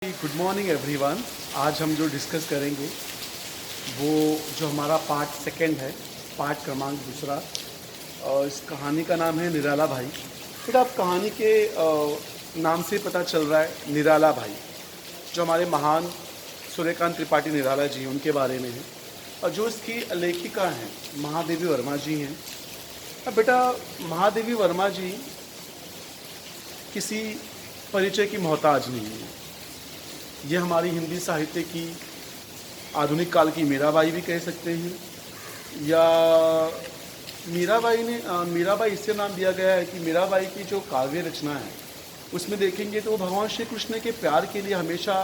Good morning everyone. आज हम जो डिस्कस करेंगे वो जो हमारा पार्ट सेकंड है, पार्ट क्रमांक दूसरा। इस कहानी का नाम है निराला भाई। फिर आप कहानी के नाम से पता चल रहा है निराला भाई जो हमारे महान सूर्यकांत त्रिपाठी निराला जी उनके बारे में है, और जो इसकी लेखिका हैं महादेवी वर्मा जी हैं। अब बेटा, महादेवी वर्मा जी किसी परिचय की मोहताज नहीं है। ये हमारी हिंदी साहित्य की आधुनिक काल की मीराबाई भी कह सकते हैं, या मीराबाई इससे नाम दिया गया है कि मीराबाई की जो काव्य रचना है उसमें देखेंगे तो वो भगवान श्री कृष्ण के प्यार के लिए हमेशा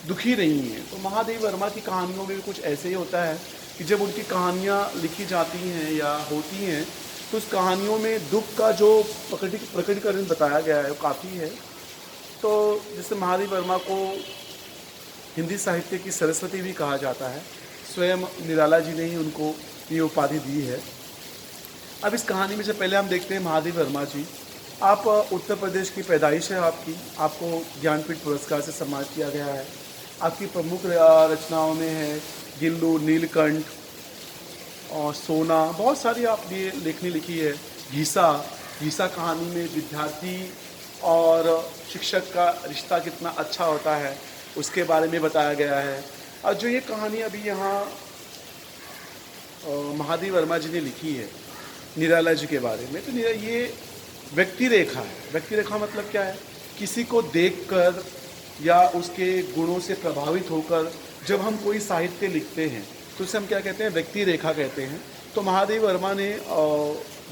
दुखी रही हैं। तो महादेवी वर्मा की कहानियों में भी कुछ ऐसे ही होता है कि जब उनकी कहानियाँ लिखी जाती हैं या होती हैं तो उस कहानियों में दुख का जो प्रकटीकरण बताया गया है वो काफ़ी है। तो जैसे महादेवी वर्मा को हिंदी साहित्य की सरस्वती भी कहा जाता है। स्वयं निराला जी ने ही उनको ये उपाधि दी है। अब इस कहानी में से पहले हम देखते हैं महादेवी वर्मा जी। आप उत्तर प्रदेश की पैदाइश है आपकी, आपको ज्ञानपीठ पुरस्कार से सम्मानित किया गया है। आपकी प्रमुख रचनाओं में है गिल्लू, नीलकंठ और सोना, बहुत सारी आपने लेखनी लिखी है। घीसा कहानी में विद्यार्थी और शिक्षक का रिश्ता कितना अच्छा होता है उसके बारे में बताया गया है। और जो ये कहानी अभी यहाँ महादेवी वर्मा जी ने लिखी है निराला जी के बारे में, तो ये व्यक्ति रेखा है। व्यक्ति रेखा मतलब क्या है? किसी को देखकर या उसके गुणों से प्रभावित होकर जब हम कोई साहित्य लिखते हैं तो उसे हम क्या कहते हैं? व्यक्ति रेखा कहते हैं। तो महादेवी वर्मा ने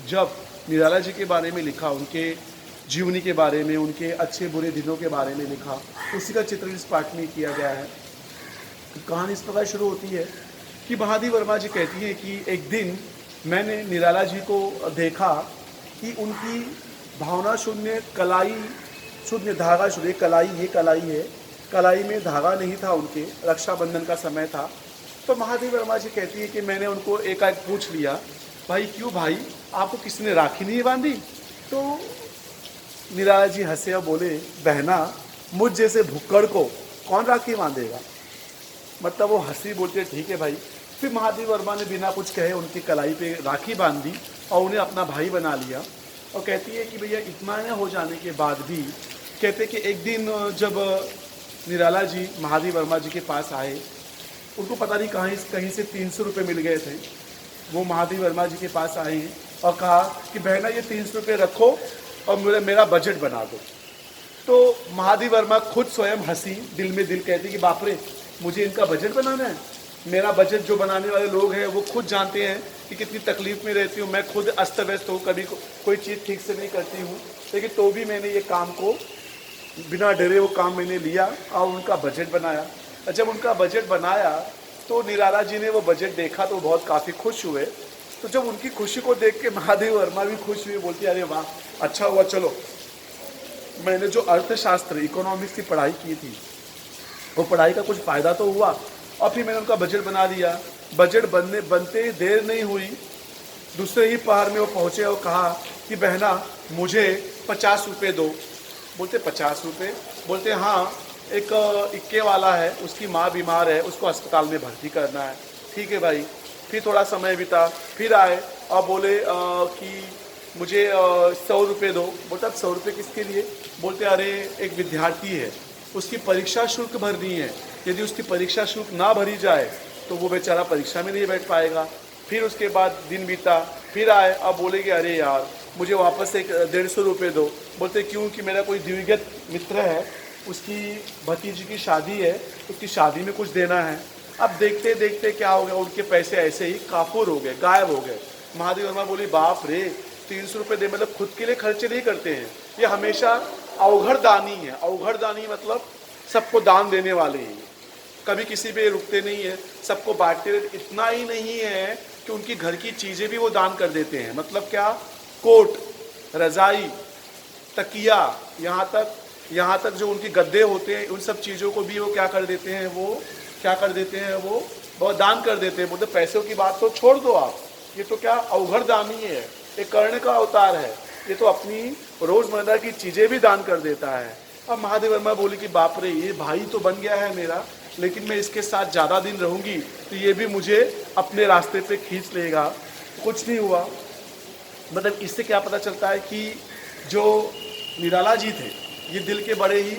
जब निराला जी के बारे में लिखा, उनके जीवनी के बारे में, उनके अच्छे बुरे दिनों के बारे में लिखा, उसी का चित्रण इस पाठ में किया गया है। कहानी इस प्रकार शुरू होती है कि महादेवी वर्मा जी कहती है कि एक दिन मैंने निराला जी को देखा कि उनकी भावना शून्य कलाई शून्य धागा शून्य कलाई, ये कलाई है, कलाई में धागा नहीं था उनके, रक्षाबंधन का समय था। तो महादेवी वर्मा जी कहती है कि मैंने उनको एकाएक पूछ लिया, भाई क्यों भाई, आपको किसी ने राखी नहीं बांधी? तो निराला जी हंसे और बोले, बहना मुझ जैसे भुक्कड़ को कौन राखी बांधेगा? मतलब वो हंसी, बोलते ठीक है भाई। फिर महादेवी वर्मा ने बिना कुछ कहे उनकी कलाई पे राखी बांध दी और उन्हें अपना भाई बना लिया। और कहती है कि भैया इतना हो जाने के बाद भी, कहते कि एक दिन जब निराला जी महादेवी वर्मा जी के पास आए, उनको पता नहीं कहीं से 300 रुपये मिल गए थे। वो महादेवी वर्मा जी के पास आए हैं और कहा कि बहना ये 300 रुपये रखो और मेरा बजट बना दो। तो महादेवी वर्मा खुद स्वयं हंसी, दिल में दिल कहती कि बाप रे, मुझे इनका बजट बनाना है। मेरा बजट जो बनाने वाले लोग हैं वो खुद जानते हैं कि कितनी तकलीफ में रहती हूँ, मैं खुद अस्त व्यस्त हूँ, कभी कोई चीज़ ठीक से नहीं करती हूँ, लेकिन तो भी मैंने ये काम को बिना डरे वो काम मैंने लिया और उनका बजट बनाया। और जब उनका बजट बनाया तो निराला जी ने वो बजट देखा तो बहुत काफ़ी खुश हुए। तो जब उनकी खुशी को देख के महादेवी वर्मा भी खुश हुई, बोलती अरे वाह, अच्छा हुआ, चलो मैंने जो अर्थशास्त्र इकोनॉमिक्स की पढ़ाई की थी वो पढ़ाई का कुछ फ़ायदा तो हुआ। और फिर मैंने उनका बजट बना दिया। बजट बनते देर नहीं हुई, दूसरे ही पहर में वो पहुँचे और कहा कि बहना मुझे 50 रुपये दो। बोलते 50 रुपये? बोलते हाँ, एक इक्के वाला है, उसकी माँ बीमार है, उसको अस्पताल में भर्ती करना है। ठीक है भाई। फिर थोड़ा समय बीता, फिर आए और बोले कि मुझे 100 रुपये दो। बोलता 100 रुपये किसके लिए? बोलते अरे एक विद्यार्थी है, उसकी परीक्षा शुल्क भरनी है, यदि उसकी परीक्षा शुल्क ना भरी जाए तो वो बेचारा परीक्षा में नहीं बैठ पाएगा। फिर उसके बाद दिन बीता, फिर आए और बोले कि अरे यार मुझे वापस एक 150 रुपये दो। बोलते क्यों? कि मेरा कोई दिवंगत मित्र है, उसकी भतीजी की शादी है, उसकी शादी में कुछ देना है। अब देखते देखते क्या हो गया, उनके पैसे ऐसे ही काफूर हो गए, गायब हो गए। महादेवी वर्मा बोली, बाप रे, 300 रुपये दे, मतलब खुद के लिए खर्चे नहीं करते हैं, ये हमेशा अवघड़ दानी है। अवघड़ दानी मतलब सबको दान देने वाले हैं, कभी किसी पे रुकते नहीं है, सबको बांटते रहते। इतना ही नहीं है कि उनकी घर की चीज़ें भी वो दान कर देते हैं। मतलब क्या? कोट, रजाई, तकिया, यहाँ तक जो उनके गद्दे होते हैं, उन सब चीज़ों को भी वो क्या कर देते हैं? वो बहुत दान कर देते हैं। बोलते पैसों की बात तो छोड़ दो आप, ये तो क्या अवघड़ दानी है, ये कर्ण का अवतार है, ये तो अपनी रोज़मर्रा की चीज़ें भी दान कर देता है। अब महादेव वर्मा बोली कि बाप रे, ये भाई तो बन गया है मेरा, लेकिन मैं इसके साथ ज़्यादा दिन रहूँगी तो ये भी मुझे अपने रास्ते पे खींच लेगा। कुछ नहीं हुआ। मतलब इससे क्या पता चलता है कि जो निराला जी थे ये दिल के बड़े ही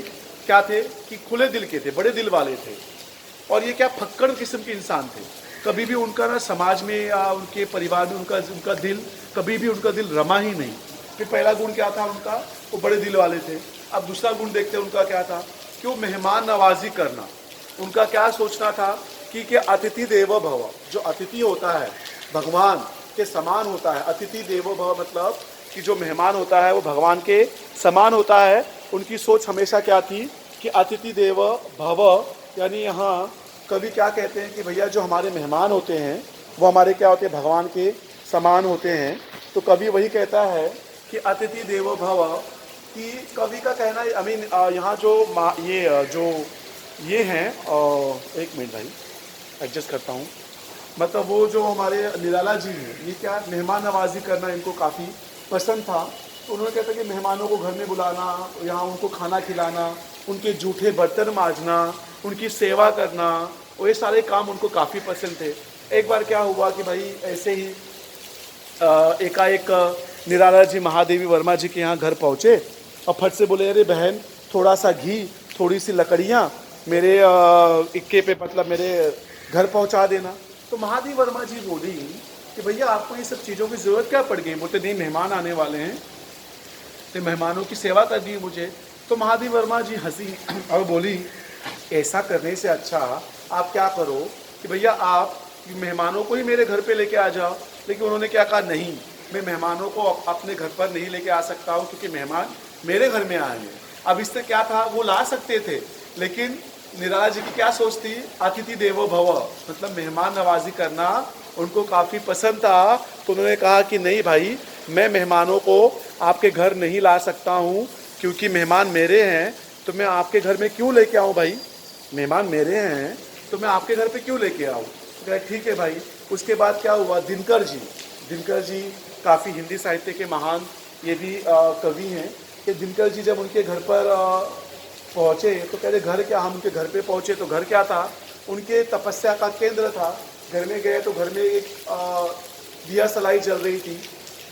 क्या थे कि खुले दिल के थे, बड़े दिल वाले थे। और ये क्या फक्कड़ किस्म के इंसान थे। कभी भी उनका ना समाज में या उनके परिवार में उनका दिल कभी भी उनका दिल रमा ही नहीं। फिर पहला गुण क्या था उनका, वो बड़े दिल वाले थे। अब दूसरा गुण देखते हैं उनका क्या था कि वो मेहमान नवाजी करना। उनका क्या सोचना था कि अतिथि देवो भव, जो अतिथि होता है भगवान के समान होता है। अतिथि देवो भव मतलब कि जो मेहमान होता है वो भगवान के समान होता है। उनकी सोच हमेशा क्या थी कि अतिथि देव भव, यानी यहाँ कवि क्या कहते हैं कि भैया जो हमारे मेहमान होते हैं वो हमारे क्या होते हैं, भगवान के समान होते हैं। तो कवि वही कहता है कि अतिथि देवो भव, कि कवि का कहना है। आई मीन यहाँ जो ये हैं, एक मिनट भाई एडजस्ट करता हूँ। मतलब वो जो हमारे निराला जी हैं, ये क्या मेहमान नवाजी करना इनको काफ़ी पसंद था। तो उन्होंने कहता कि मेहमानों को घर में बुलाना, यहाँ उनको खाना खिलाना, उनके जूठे बर्तन मांजना, उनकी सेवा करना, वो ये सारे काम उनको काफ़ी पसंद थे। एक बार क्या हुआ कि भाई ऐसे ही एकाएक निराला जी महादेवी वर्मा जी के यहाँ घर पहुँचे और फट से बोले, अरे बहन थोड़ा सा घी, थोड़ी सी लकड़ियाँ मेरे इक्के पे, मतलब मेरे घर पहुँचा देना। तो महादेवी वर्मा जी बोली कि भैया आपको ये सब चीज़ों की ज़रूरत क्या पड़ गई। बोलते नहीं, मेहमान आने वाले हैं तो मेहमानों की सेवा करनी है मुझे। तो महादेवी वर्मा जी हंसी और बोली, ऐसा करने से अच्छा आप क्या करो कि भैया आप मेहमानों को ही मेरे घर पे लेके आ जाओ। लेकिन उन्होंने क्या कहा, नहीं, मैं मेहमानों को अपने घर पर नहीं लेके आ सकता हूँ क्योंकि मेहमान मेरे घर में आए हैं। अब इससे क्या था, वो ला सकते थे, लेकिन निराला जी की क्या सोच थी, अतिथि देवो भव, मतलब मेहमान नवाजी करना उनको काफ़ी पसंद था। तो उन्होंने कहा कि नहीं भाई, मैं मेहमानों को आपके घर नहीं ला सकता हूँ क्योंकि मेहमान मेरे हैं। तो मैं आपके घर में क्यों लेके आऊँ भाई, मेहमान मेरे हैं तो मैं आपके घर पे क्यों लेके आऊँ। तो कहा ठीक है भाई। उसके बाद क्या हुआ, दिनकर जी काफ़ी हिंदी साहित्य के महान ये भी कवि हैं। कि दिनकर जी जब उनके घर पर पहुँचे तो कहते घर क्या, हम उनके घर पे पहुँचे तो घर क्या था, उनके तपस्या का केंद्र था। घर में गए तो घर में एक दिया सलाई चल रही थी,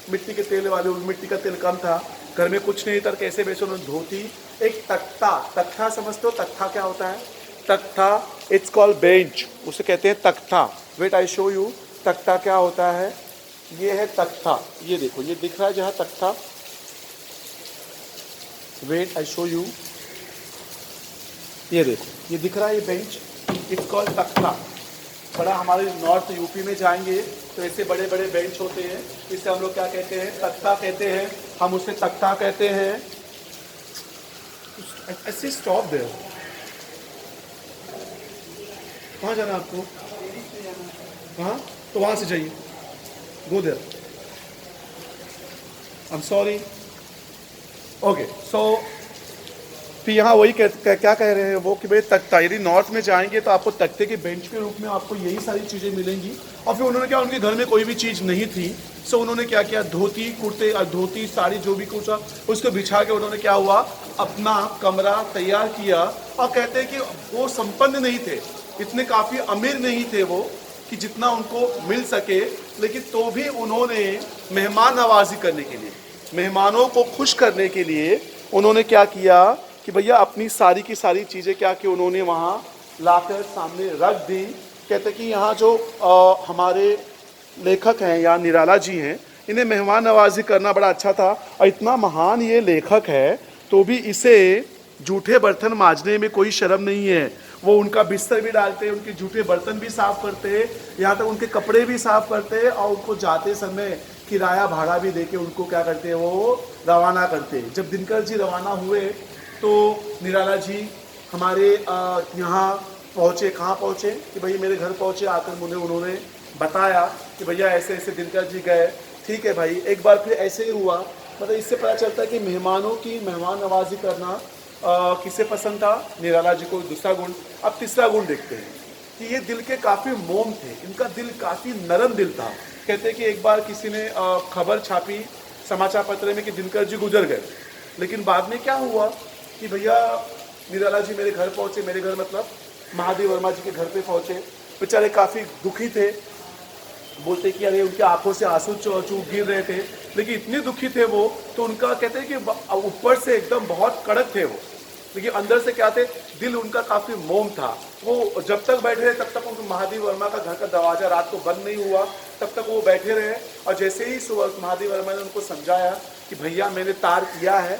मिट्टी के तेल वाले, मिट्टी का तेल कम था, घर में कुछ नहीं था। कैसे वैसे उन्होंने धोती, एक तख्ता समझते हो, तख्ता क्या होता है, तख्ता, इट्स कॉल्ड बेंच, उसे कहते हैं तख्ता। वेट आई शो यू तख्ता क्या होता है। ये है तख्ता, ये देखो, ये दिख रहा है जहाँ तख्ता, वेट आई शो यू, ये देखो, ये दिख रहा है, ये बेंच, इट्स कॉल्ड तख्ता। बड़ा हमारे नॉर्थ यूपी में जाएंगे तो ऐसे बड़े बड़े बेंच होते हैं, इसे हम लोग क्या कहते हैं, तख्ता कहते हैं, हम उसे तख्ता कहते हैं। ऐसे स्टॉप देयर, कहाँ जाना आपको, हाँ तो वहाँ से जाइए, go there, I am sorry, okay. So फिर यहाँ वही क्या कह रहे हैं वो कि भाई तख्ता, यदि नॉर्थ में जाएंगे तो आपको तख्ते के बेंच के रूप में आपको यही सारी चीज़ें मिलेंगी। और फिर उन्होंने क्या, उनके घर में कोई भी चीज़ नहीं थी, सो उन्होंने क्या किया, धोती कुर्ते, धोती साड़ी जो भी कुछ था उसको बिछा के उन्होंने क्या हुआ, अपना कमरा तैयार किया। और कहते हैं कि वो संपन्न नहीं थे, इतने काफ़ी अमीर नहीं थे वो कि जितना उनको मिल सके, लेकिन तो भी उन्होंने मेहमान नवाजी करने के लिए, मेहमानों को खुश करने के लिए उन्होंने क्या किया कि भैया अपनी सारी की सारी चीज़ें क्या कि उन्होंने वहाँ लाकर सामने रख दी। कहते कि यहाँ जो हमारे लेखक हैं या निराला जी हैं, इन्हें मेहमान नवाजी करना बड़ा अच्छा था। और इतना महान ये लेखक है तो भी इसे जूठे बर्तन मांजने में कोई शर्म नहीं है। वो उनका बिस्तर भी डालते, उनके जूठे बर्तन भी साफ़ करते, यहाँ तक उनके कपड़े भी साफ़ करते, और उनको जाते समय किराया भाड़ा भी देके उनको क्या करते हैं, वो रवाना करते। जब दिनकर जी रवाना हुए तो निराला जी हमारे यहाँ पहुँचे, कहाँ पहुँचे कि भाई मेरे घर पहुँचे। आकर मुझे उन्होंने बताया कि भैया ऐसे ऐसे दिनकर जी गए। ठीक है भाई, एक बार फिर ऐसे ही हुआ। मतलब इससे पता चलता है कि मेहमानों की मेहमान नवाजी करना किसे पसंद था, निराला जी को। दूसरा गुण। अब तीसरा गुण देखते हैं कि ये दिल के काफ़ी मोम थे, इनका दिल काफ़ी नरम दिल था। कहते हैं कि एक बार किसी ने खबर छापी समाचार पत्र में कि दिनकर जी गुजर गए, लेकिन बाद में क्या हुआ कि भैया निराला जी मेरे घर पहुँचे, मेरे घर मतलब महादेव वर्मा जी के घर पे पहुँचे। बेचारे काफ़ी दुखी थे, बोलते कि अरे उनकी आंखों से आंसू चूक गिर रहे थे, लेकिन इतने दुखी थे वो, तो उनका कहते हैं कि ऊपर से एकदम बहुत कड़क थे वो, लेकिन अंदर से क्या थे, दिल उनका काफ़ी मोम था। वो जब तक बैठे रहे तब तक उनको महादेव वर्मा का घर का दरवाज़ा रात को बंद नहीं हुआ, तब तक वो बैठे रहे। और जैसे ही सुबह महादेव वर्मा ने उनको समझाया कि भैया मैंने तार किया है,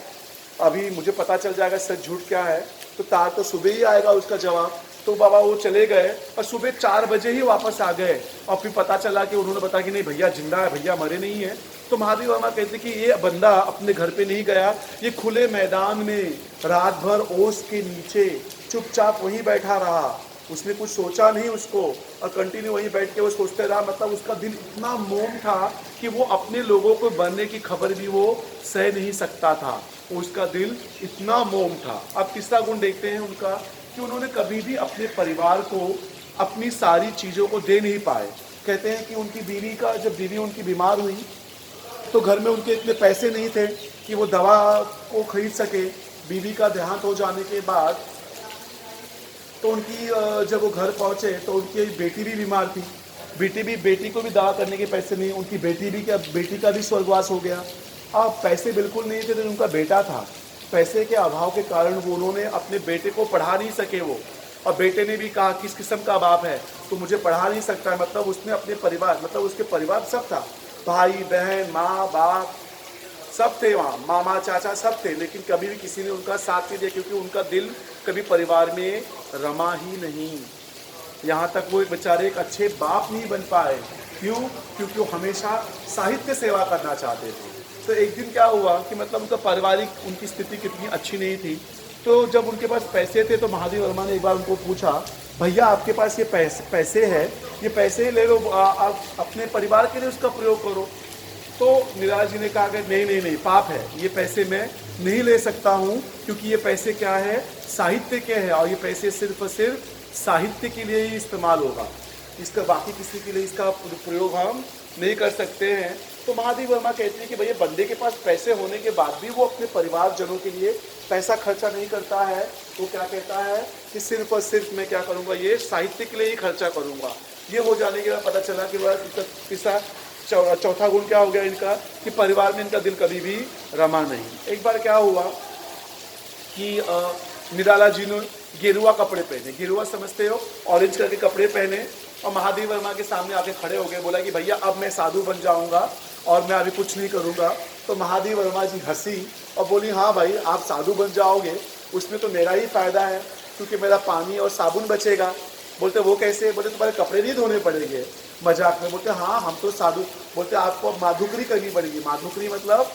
अभी मुझे पता चल जाएगा सच झूठ क्या है, तो तार तो सुबह ही आएगा उसका जवाब। तो बाबा वो चले गए और सुबह 4 बजे ही वापस आ गए, और फिर पता चला कि उन्होंने बताया कि नहीं भैया जिंदा है, भैया मरे नहीं है। तो महादेव वर्मा कहते कि ये बंदा अपने घर पे नहीं गया, ये खुले मैदान में रात भर ओस के नीचे चुपचाप वहीं बैठा रहा, उसने कुछ सोचा नहीं उसको, और कंटिन्यू वहीं बैठ के वो सोचते रहा। मतलब उसका दिल इतना मोम था कि वो अपने लोगों को मरने की खबर भी वो सह नहीं सकता था, उसका दिल इतना मोम था। अब तीसरा गुण देखते हैं उनका, कि उन्होंने कभी भी अपने परिवार को अपनी सारी चीज़ों को दे नहीं पाए। कहते हैं कि उनकी बीवी का, जब बीवी उनकी बीमार हुई तो घर में उनके इतने पैसे नहीं थे कि वो दवा को खरीद सके। बीवी का देहांत हो जाने के बाद तो उनकी जब वो घर पहुँचे तो उनकी बेटी भी बीमार थी, बेटी को भी दवा करने के पैसे नहीं, उनकी बेटी का भी स्वर्गवास हो गया। अब पैसे बिल्कुल नहीं थे, तो उनका बेटा था, पैसे के अभाव के कारण वो उन्होंने अपने बेटे को पढ़ा नहीं सके वो, और बेटे ने भी कहा किस किस्म का बाप है तो मुझे पढ़ा नहीं सकता है। मतलब उसने अपने परिवार, मतलब उसके परिवार सब था, भाई बहन माँ बाप सब थे वहाँ, मामा चाचा सब थे, लेकिन कभी भी किसी ने उनका साथ नहीं दिया, क्योंकि उनका दिल कभी परिवार में रमा ही नहीं। यहाँ तक वो एक बेचारे एक अच्छे बाप नहीं बन पाए। क्यों? क्योंकि वो हमेशा साहित्य सेवा करना चाहते थे। तो एक दिन क्या हुआ कि मतलब उनका पारिवारिक उनकी स्थिति कितनी अच्छी नहीं थी, तो जब उनके पास पैसे थे तो महादेव वर्मा ने एक बार उनको पूछा, भैया आपके पास ये पैसे है, ये पैसे ले लो, आप अपने परिवार के लिए उसका प्रयोग करो। तो निराला जी ने कहा कि नहीं पाप है, ये पैसे मैं नहीं ले सकता हूँ, क्योंकि ये पैसे क्या है, साहित्य के हैं, और ये पैसे सिर्फ और सिर्फ साहित्य के लिए ही इस्तेमाल होगा, इसका बाकी किसी के लिए इसका प्रयोग हम नहीं कर सकते हैं। तो महादेव वर्मा कहते हैं कि भैया बंदे के पास पैसे होने के बाद भी वो अपने परिवारजनों के लिए पैसा खर्चा नहीं करता है। वो क्या कहता है कि सिर्फ और सिर्फ मैं क्या करूँगा, ये साहित्य के लिए ही खर्चा करूँगा। ये हो जाने के बाद पता चला कि वह तीसरा चौथा गुण क्या हो गया इनका, कि परिवार में इनका दिल कभी भी रमा नहीं। एक बार क्या हुआ कि निराला जी ने गेरुआ कपड़े पहने, गेरुआ समझते हो, ऑरेंज कलर के कपड़े पहने, और महादेव वर्मा के सामने आके खड़े हो गए। बोला कि भैया अब मैं साधु बन जाऊंगा और मैं अभी कुछ नहीं करूंगा। तो महादेव वर्मा जी हंसी और बोली, हाँ भाई आप साधु बन जाओगे, उसमें तो मेरा ही फायदा है, क्योंकि मेरा पानी और साबुन बचेगा। बोलते वो कैसे? बोले तुम्हारे कपड़े नहीं धोने पड़ेंगे। मजाक में बोलते हाँ हम तो साधु। बोलते आपको अब माधुकरी करनी पड़ेगी। माधुकरी मतलब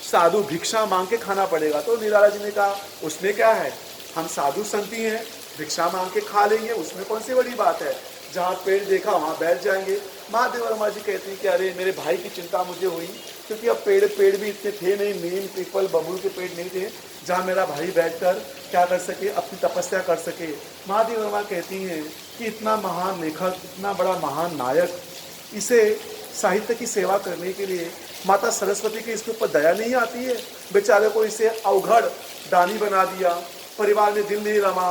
साधु भिक्षा मांग के खाना पड़ेगा। तो निराला जी ने कहा उसमें क्या है, हम साधु संती हैं, भिक्षा मांग के खा लेंगे, उसमें कौन सी बड़ी बात है, जहाँ पेड़ देखा वहाँ बैठ जाएंगे। महादेव वर्मा जी कहते हैं कि अरे मेरे भाई की चिंता मुझे हुई, क्योंकि अब पेड़ भी इतने थे नहीं, नीम पीपल बबूल के पेड़ नहीं थे जहाँ मेरा भाई बैठकर क्या कर सके, अपनी तपस्या कर सके। महादेव वर्मा कहती हैं कि इतना महान लेखक, इतना बड़ा महान नायक, इसे साहित्य की सेवा करने के लिए माता सरस्वती की इसके ऊपर दया नहीं आती है? बेचारे को इसे अवघड़ दानी बना दिया, परिवार में दिल नहीं रमा,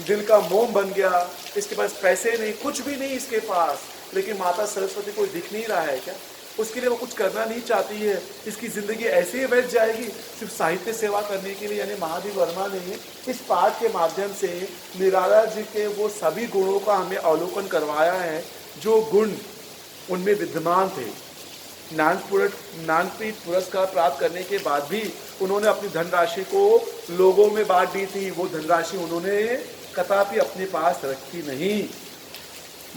दिल का मोम बन गया, इसके पास पैसे नहीं, कुछ भी नहीं इसके पास, लेकिन माता सरस्वती को दिख नहीं रहा है क्या? उसके लिए वो कुछ करना नहीं चाहती है, इसकी ज़िंदगी ऐसे ही बैठ जाएगी सिर्फ साहित्य सेवा करने के लिए। यानी महादेव वर्मा ने इस पाठ के माध्यम से निराला जी के वो सभी गुणों का हमें अवलोकन करवाया है जो गुण उनमें विद्यमान थे। ज्ञानपीठ पुरस्कार प्राप्त करने के बाद भी उन्होंने अपनी धनराशि को लोगों में बांट दी थी। वो धनराशि उन्होंने कदापि अपने पास रखी नहीं।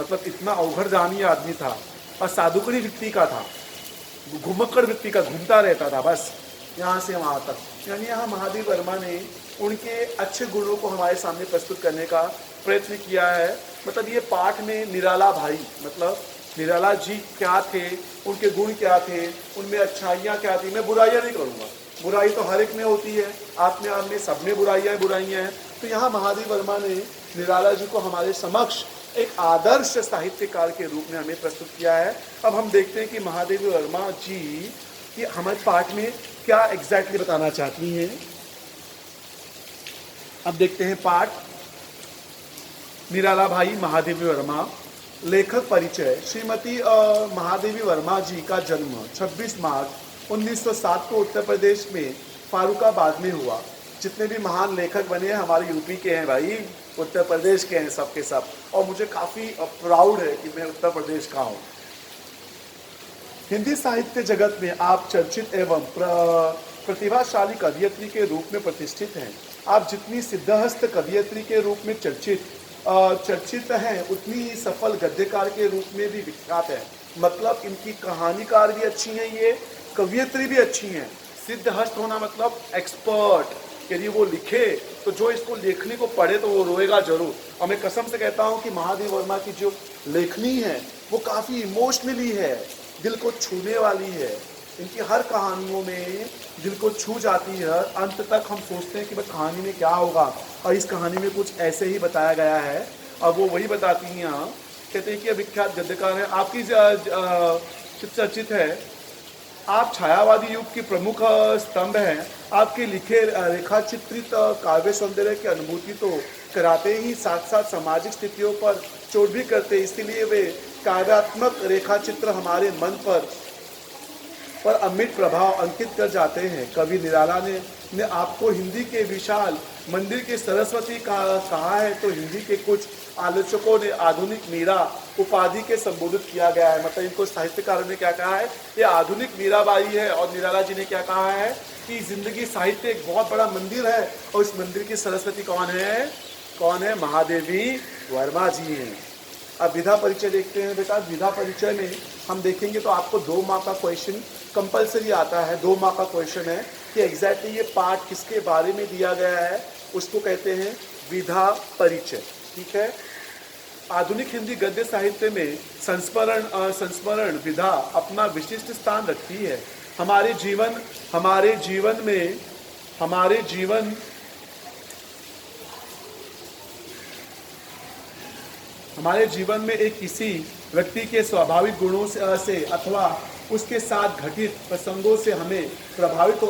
मतलब इतना अवघड़दानी आदमी था और साधुकड़ी वृत्ति का था, घुमक्कड़ वृत्ति का, घूमता रहता था बस यहाँ से वहाँ तक। यानी यहाँ महादेव वर्मा ने उनके अच्छे गुणों को हमारे सामने प्रस्तुत करने का प्रयत्न किया है। मतलब ये पाठ में निराला भाई, मतलब निराला जी क्या थे, उनके गुण क्या थे, उनमें अच्छाइयाँ क्या थी। मैं बुराइयाँ नहीं करूँगा, बुराई तो हर एक में होती है, आप में सब में बुराइयाँ हैं। तो यहाँ महादेव वर्मा ने निराला जी को हमारे समक्ष एक आदर्श साहित्यकार के रूप में हमें प्रस्तुत किया है। अब हम देखते हैं कि महादेव वर्मा जी कि हमारे पाठ में क्या एग्जैक्टली बताना चाहती हैं। अब देखते हैं पाठ निराला भाई महादेवी वर्मा। लेखक परिचय। श्रीमती महादेवी वर्मा जी का जन्म 26 मार्च 1907 को उत्तर प्रदेश में फारुखाबाद में हुआ। जितने भी महान लेखक बने हैं हमारे यूपी के हैं भाई, उत्तर प्रदेश के हैं सब के सब, और मुझे काफ़ी प्राउड है कि मैं उत्तर प्रदेश का हूँ। हिंदी साहित्य जगत में आप चर्चित एवं प्रतिभाशाली कवयित्री के रूप में प्रतिष्ठित हैं। आप जितनी सिद्धहस्त कवयित्री के रूप में चर्चित हैं, उतनी ही सफल गद्यकार के रूप में भी विख्यात है। मतलब इनकी कहानीकार भी अच्छी हैं, ये कवयित्री भी अच्छी हैं। सिद्धहस्त होना मतलब एक्सपर्ट, यदि वो लिखे तो जो इसको लेखनी को पढ़े तो वो रोएगा जरूर। और मैं कसम से कहता हूँ कि महादेवी वर्मा की जो लेखनी है वो काफ़ी इमोशनली है, दिल को छूने वाली है। इनकी हर कहानियों में दिल को छू जाती है। अंत तक हम सोचते हैं कि बस कहानी में क्या होगा, और इस कहानी में कुछ ऐसे ही बताया गया है और वो वही बताती हैं। यहाँ कहते हैं कि विख्यात गद्यकार है, आपकी चर्चित है। आप छायावादी युग की प्रमुख स्तंभ हैं। आपके लिखे रेखाचित्रित काव्य सौंदर्य की अनुभूति तो कराते ही साथ साथ सामाजिक स्थितियों पर चोट भी करते, इसीलिए वे काव्यात्मक रेखाचित्र हमारे मन पर अमिट प्रभाव अंकित कर जाते हैं। कवि निराला ने आपको हिंदी के विशाल मंदिर के सरस्वती कहा है, तो हिंदी के कुछ आलोचकों ने आधुनिक मीरा उपाधि के संबोधित किया गया है। मतलब इनको साहित्यकारों ने क्या कहा है, ये आधुनिक मीराबाई है। और निराला जी ने क्या कहा है कि जिंदगी साहित्य एक बहुत बड़ा मंदिर है और इस मंदिर की सरस्वती कौन है? महादेवी वर्मा जी हैं। अब विधा परिचय देखते हैं बेटा। विधा परिचय में हम देखेंगे तो आपको 2 मार्क का क्वेश्चन कंपलसरी आता है। 2 मार्क का क्वेश्चन है कि एग्जैक्टली ये पाठ किसके बारे में दिया गया है, उसको कहते हैं विधा परिचय। ठीक है। आधुनिक हिंदी गद्य साहित्य में संस्मरण विधा अपना विशिष्ट स्थान रखती है। हमारे जीवन में एक किसी व्यक्ति के स्वाभाविक गुणों से अथवा उसके साथ घटित प्रसंगों से हमें प्रभावित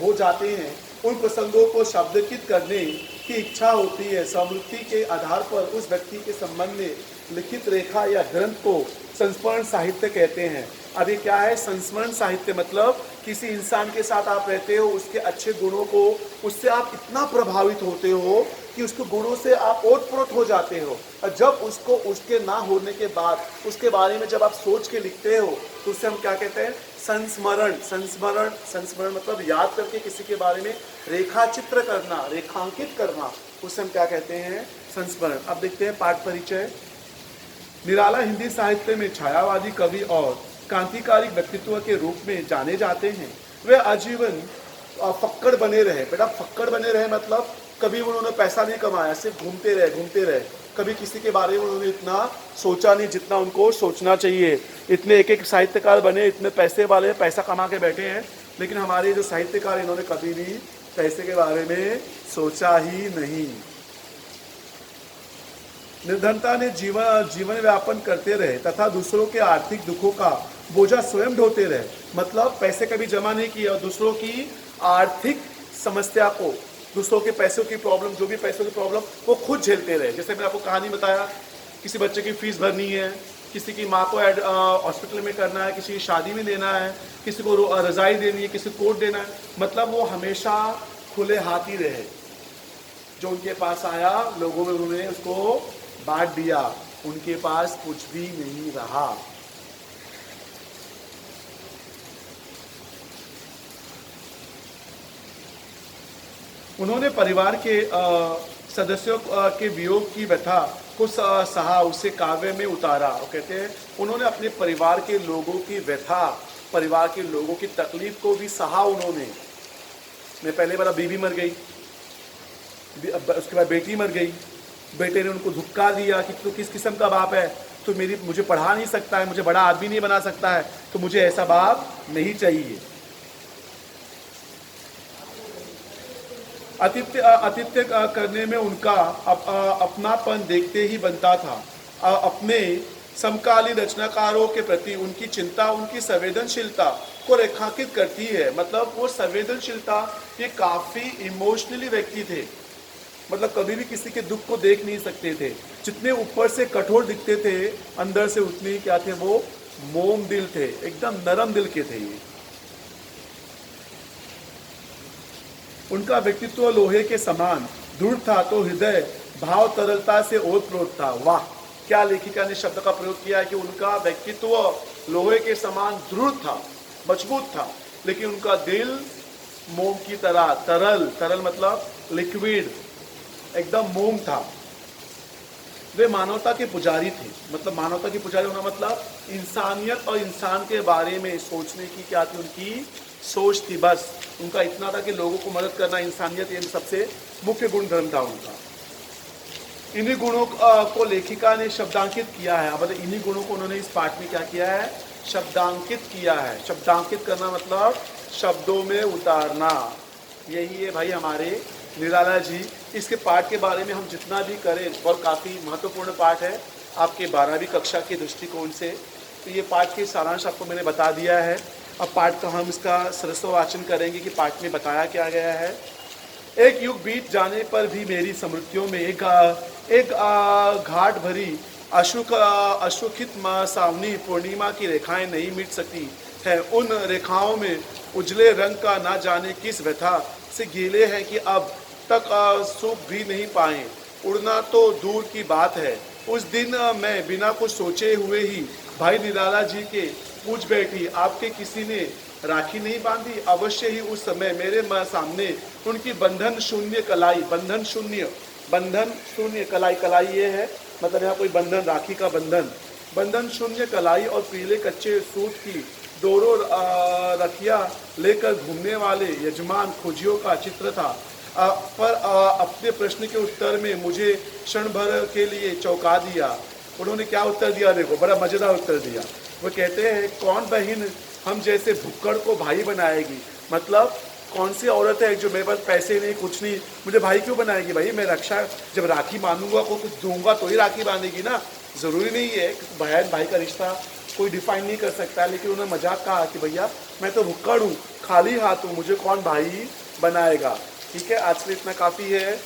हो जाते हैं। उन प्रसंगों को शब्दकित करने की इच्छा होती है। स्मृति के आधार पर उस व्यक्ति के संबंध में लिखित रेखा या ग्रंथ को संस्मरण साहित्य कहते हैं। अब ये क्या है संस्मरण साहित्य? मतलब किसी इंसान के साथ आप रहते हो, उसके अच्छे गुणों को, उससे आप इतना प्रभावित होते हो कि उसके गुणों से आप ओतप्रोत हो जाते हो, और जब उसको उसके ना होने के बाद उसके बारे में जब आप सोच के लिखते हो तो उससे हम क्या कहते हैं? संस्मरण मतलब याद करके किसी के बारे में रेखाचित्र करना, रेखांकित करना, उससे हम क्या कहते हैं? संस्मरण। अब देखते हैं पाठ परिचय। निराला हिंदी साहित्य में छायावादी कवि और क्रांतिकारी व्यक्तित्व के रूप में जाने जाते हैं। वे आजीवन फक्कड़ बने रहे। बेटा फक्कड़ बने रहे मतलब कभी उन्होंने पैसा नहीं कमाया, सिर्फ घूमते रहे। कभी किसी के बारे में उन्होंने इतना सोचा नहीं जितना उनको सोचना चाहिए। इतने एक साहित्यकार बने, इतने पैसे वाले, पैसा कमा के बैठे हैं, लेकिन हमारे जो साहित्यकार इन्होंने कभी भी पैसे के बारे में सोचा ही नहीं। निर्धनता ने जीवन व्यापन करते रहे तथा दूसरों के आर्थिक दुखों का बोझा स्वयं ढोते रहे। मतलब पैसे कभी जमा नहीं किए और दूसरों की आर्थिक समस्या को, दूसरों के पैसों की प्रॉब्लम, जो भी पैसों की प्रॉब्लम, वो खुद झेलते रहे। जैसे मैंने आपको कहानी बताया, किसी बच्चे की फीस भरनी है, किसी की माँ को हॉस्पिटल में करना है, किसी की शादी में देना है, किसी को रजाई देनी है, किसी को कोट देना है। मतलब वो हमेशा खुले हाथ ही रहे। जो उनके पास आया लोगों में उन्होंने उसको बांट दिया, उनके पास कुछ भी नहीं रहा। उन्होंने परिवार के सदस्यों के वियोग की व्यथा को सहा, उसे काव्य में उतारा। वो कहते हैं उन्होंने अपने परिवार के लोगों की व्यथा, परिवार के लोगों की तकलीफ को भी सहा उन्होंने। मैं पहले बार बीवी मर गई, उसके बाद बेटी मर गई, बेटे ने उनको धुक्का दिया कि तू किस किस्म का बाप है, तो मुझे पढ़ा नहीं सकता है, मुझे बड़ा आदमी नहीं बना सकता है, तो मुझे ऐसा बाप नहीं चाहिए। आतिथ्य करने में उनका अपनापन देखते ही बनता था। अपने समकालीन रचनाकारों के प्रति उनकी चिंता, उनकी संवेदनशीलता को रेखांकित करती है। मतलब वो संवेदनशीलता, ये काफ़ी इमोशनली व्यक्ति थे। मतलब कभी भी किसी के दुख को देख नहीं सकते थे। जितने ऊपर से कठोर दिखते थे, अंदर से उतने ही क्या थे, वो मोम दिल थे, एकदम नरम दिल के थे ये। उनका व्यक्तित्व लोहे के समान दृढ़ था तो हृदय भाव तरलता से ओतप्रोत था। वाह, क्या लेखिका ने शब्द का प्रयोग किया है कि उनका व्यक्तित्व लोहे के समान दृढ़ था, मजबूत था, लेकिन उनका दिल मोम की तरह तरल, तरल मतलब लिक्विड, एकदम मोम था। वे मानवता के पुजारी थे। मतलब मानवता के पुजारी होना मतलब इंसानियत और इंसान के बारे में सोचने की क्या थी उनकी सोच थी। बस उनका इतना था कि लोगों को मदद करना, इंसानियत, ये सबसे मुख्य गुण धर्म था उनका। इन्हीं गुणों को लेखिका ने शब्दांकित किया है। मतलब इन्हीं गुणों को उन्होंने इस पाठ में क्या किया है, शब्दांकित किया है। शब्दांकित करना मतलब शब्दों में उतारना। यही है भाई हमारे निराला जी। इसके पाठ के बारे में हम जितना भी करें, और काफ़ी महत्वपूर्ण पाठ है आपके 12वीं कक्षा के दृष्टिकोण से। तो ये पाठ के सारांश आपको मैंने बता दिया है। अब पाठ का हम इसका सरस्व वाचन करेंगे कि पाठ में बताया क्या गया है। एक युग बीत जाने पर भी मेरी स्मृतियों में एक घाट भरी अशोकित सावनी पूर्णिमा की रेखाएं नहीं मिट सकती है। उन रेखाओं में उजले रंग का ना जाने किस व्यथा से गीले हैं कि अब तक सूख भी नहीं पाए। उड़ना तो दूर की बात है। उस दिन मैं बिना कुछ सोचे हुए ही भाई निराला जी के पूछ बैठी, आपके किसी ने राखी नहीं बांधी? अवश्य ही उस समय मेरे सामने उनकी बंधन शून्य कलाई, बंधन शून्य कलाई, कलाई ये है मतलब यहाँ कोई बंधन, राखी का बंधन, बंधन शून्य कलाई और पीले कच्चे सूत की दोनों रखिया लेकर घूमने वाले यजमान खोजियों का चित्र था। पर अपने प्रश्न के उत्तर में मुझे क्षण भर के लिए चौंका दिया। उन्होंने क्या उत्तर दिया, देखो बड़ा मजेदार उत्तर दिया। वो कहते हैं, कौन बहन हम जैसे भुक्कड़ को भाई बनाएगी? मतलब कौन सी औरत है जो मेरे पास पैसे नहीं, कुछ नहीं, मुझे भाई क्यों बनाएगी? भाई मैं रक्षा, जब राखी बांधूंगा को कुछ दूंगा तो ही राखी बांधेगी ना। ज़रूरी नहीं है कि बहन भाई का रिश्ता कोई डिफाइन नहीं कर सकता। लेकिन उन्होंने मजाक कहा कि भैया मैं तो भुक्कड़ हूँ, खाली हाथ हूँ, मुझे कौन भाई बनाएगा। ठीक है, आज के लिए इतना काफ़ी है।